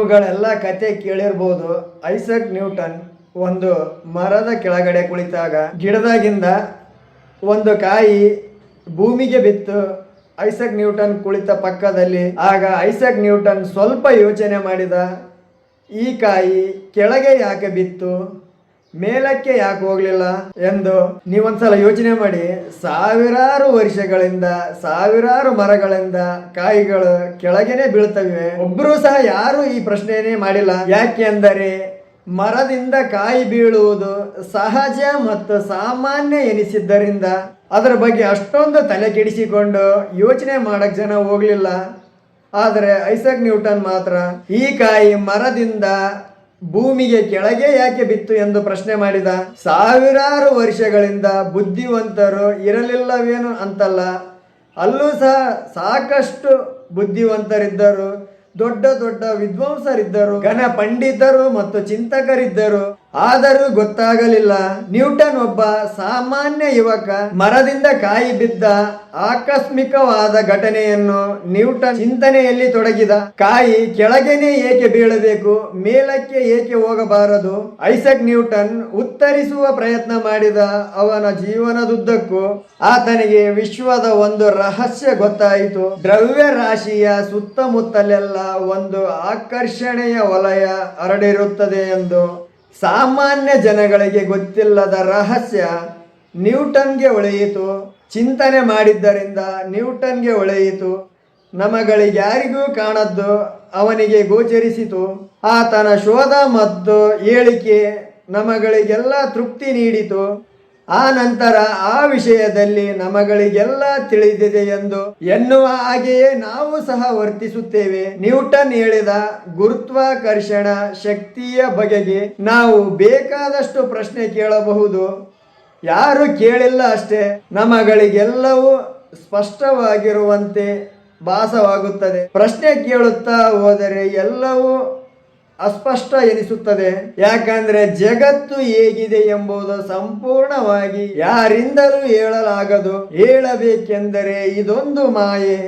ನೀವುಗಳೆಲ್ಲ ಕತೆ ಕೇಳಿರ್ಬೋದು. Isaac Newton ಒಂದು ಮರದ ಕೆಳಗಡೆ ಕುಳಿತಾಗ ಗಿಡದಾಗಿಂದ ಒಂದು ಕಾಯಿ ಭೂಮಿಗೆ ಬಿತ್ತು. ಐಸಕ್ ನ್ಯೂಟನ್ ಕುಳಿತ ಪಕ್ಕದಲ್ಲಿ. ಆಗ ಐಸಕ್ ನ್ಯೂಟನ್ ಸ್ವಲ್ಪ ಯೋಚನೆ ಮಾಡಿದ, ಈ ಕಾಯಿ ಕೆಳಗೆ ಯಾಕೆ ಬಿತ್ತು, ಮೇಲಕ್ಕೆ ಯಾಕೆ ಹೋಗ್ಲಿಲ್ಲ ಎಂದು. ನೀವೊಂದ್ಸಲ ಯೋಚನೆ ಮಾಡಿ, ಸಾವಿರಾರು ವರ್ಷಗಳಿಂದ ಸಾವಿರಾರು ಮರಗಳಿಂದ ಕಾಯಿಗಳು ಕೆಳಗೆನೆ ಬೀಳ್ತವೆ. ಒಬ್ರು ಸಹ ಯಾರು ಈ ಪ್ರಶ್ನೆಯೇ ಮಾಡಿಲ್ಲ. ಯಾಕೆ ಅಂದರೆ ಮರದಿಂದ ಕಾಯಿ ಬೀಳುವುದು ಸಹಜ ಮತ್ತು ಸಾಮಾನ್ಯ ಎನಿಸಿದ್ದರಿಂದ ಅದರ ಬಗ್ಗೆ ಅಷ್ಟೊಂದು ತಲೆ ಕೆಡಿಸಿಕೊಂಡು ಯೋಚನೆ ಮಾಡಕ್ ಜನ ಹೋಗ್ಲಿಲ್ಲ. ಆದರೆ ಐಸಕ್ ನ್ಯೂಟನ್ ಮಾತ್ರ ಈ ಕಾಯಿ ಮರದಿಂದ ಭೂಮಿಗೆ ಕೆಳಗೆ ಯಾಕೆ ಬಿತ್ತು ಎಂದು ಪ್ರಶ್ನೆ ಮಾಡಿದ. ಸಾವಿರಾರು ವರ್ಷಗಳಿಂದ ಬುದ್ಧಿವಂತರು ಇರಲಿಲ್ಲವೇನು ಅಂತಲ್ಲ, ಅಲ್ಲೂ ಸಹ ಸಾಕಷ್ಟು ಬುದ್ಧಿವಂತರಿದ್ದರು, ದೊಡ್ಡ ದೊಡ್ಡ ವಿದ್ವಾಂಸರಿದ್ದರು, ಘನ ಪಂಡಿತರು ಮತ್ತು ಚಿಂತಕರಿದ್ದರು. ಆದರೂ ಗೊತ್ತಾಗಲಿಲ್ಲ. ನ್ಯೂಟನ್ ಒಬ್ಬ ಸಾಮಾನ್ಯ ಯುವಕ. ಮರದಿಂದ ಕಾಯಿ ಬಿದ್ದ ಆಕಸ್ಮಿಕವಾದ ಘಟನೆಯನ್ನು ನ್ಯೂಟನ್ ಚಿಂತನೆಯಲ್ಲಿ ತೊಡಗಿದ. ಕಾಯಿ ಕೆಳಗೆನೆ ಏಕೆ ಬೀಳಬೇಕು, ಮೇಲಕ್ಕೆ ಏಕೆ ಹೋಗಬಾರದು? ಐಸಕ್ ನ್ಯೂಟನ್ ಉತ್ತರಿಸುವ ಪ್ರಯತ್ನ ಮಾಡಿದ. ಅವನ ಜೀವನದುದ್ದಕ್ಕೂ ಆತನಿಗೆ ವಿಶ್ವದ ಒಂದು ರಹಸ್ಯ ಗೊತ್ತಾಯಿತು. ದ್ರವ್ಯ ರಾಶಿಯ ಸುತ್ತಮುತ್ತಲೆಲ್ಲ ಒಂದು ಆಕರ್ಷಣೆಯ ವಲಯ ಹರಡಿರುತ್ತದೆ ಎಂದು. ಸಾಮಾನ್ಯ ಜನಗಳಿಗೆ ಗೊತ್ತಿಲ್ಲದ ರಹಸ್ಯ ನ್ಯೂಟನ್ಗೆ ಹೊಳೆಯಿತು. ಚಿಂತನೆ ಮಾಡಿದ್ದರಿಂದ ನ್ಯೂಟನ್ಗೆ ಹೊಳೆಯಿತು. ನಮಗಳಿಗ್ಯಾರಿಗೂ ಕಾಣದ್ದು ಅವನಿಗೆ ಗೋಚರಿಸಿತು. ಆತನ ಶೋಧ ಮತ್ತು ಹೇಳಿಕೆ ನಮಗಳಿಗೆಲ್ಲ ತೃಪ್ತಿ ನೀಡಿತು. ಆ ನಂತರ ಆ ವಿಷಯದಲ್ಲಿ ನಮಗಳಿಗೆಲ್ಲ ತಿಳಿದಿದೆ ಎಂದು ಎನ್ನುವ ಹಾಗೆಯೇ ನಾವು ಸಹ ವರ್ತಿಸುತ್ತೇವೆ. ನ್ಯೂಟನ್ ಹೇಳಿದ ಗುರುತ್ವಾಕರ್ಷಣ ಶಕ್ತಿಯ ಬಗೆಗೆ ನಾವು ಬೇಕಾದಷ್ಟು ಪ್ರಶ್ನೆ ಕೇಳಬಹುದು. ಯಾರು ಕೇಳಿಲ್ಲ ಅಷ್ಟೇ. ನಮಗಳಿಗೆಲ್ಲವೂ ಸ್ಪಷ್ಟವಾಗಿರುವಂತೆ ಭಾಸವಾಗುತ್ತದೆ. ಪ್ರಶ್ನೆ ಕೇಳುತ್ತಾ ಹೋದರೆ ಎಲ್ಲವೂ ಅಸ್ಪಷ್ಟ ಎನಿಸುತ್ತದೆ. ಯಾಕಂದ್ರೆ ಜಗತ್ತು ಹೇಗಿದೆ ಎಂಬುದು ಸಂಪೂರ್ಣವಾಗಿ ಯಾರಿಂದಲೂ ಹೇಳಲಾಗದು. ಹೇಳಬೇಕೆಂದರೆ ಇದೊಂದು ಮಾಯೆ.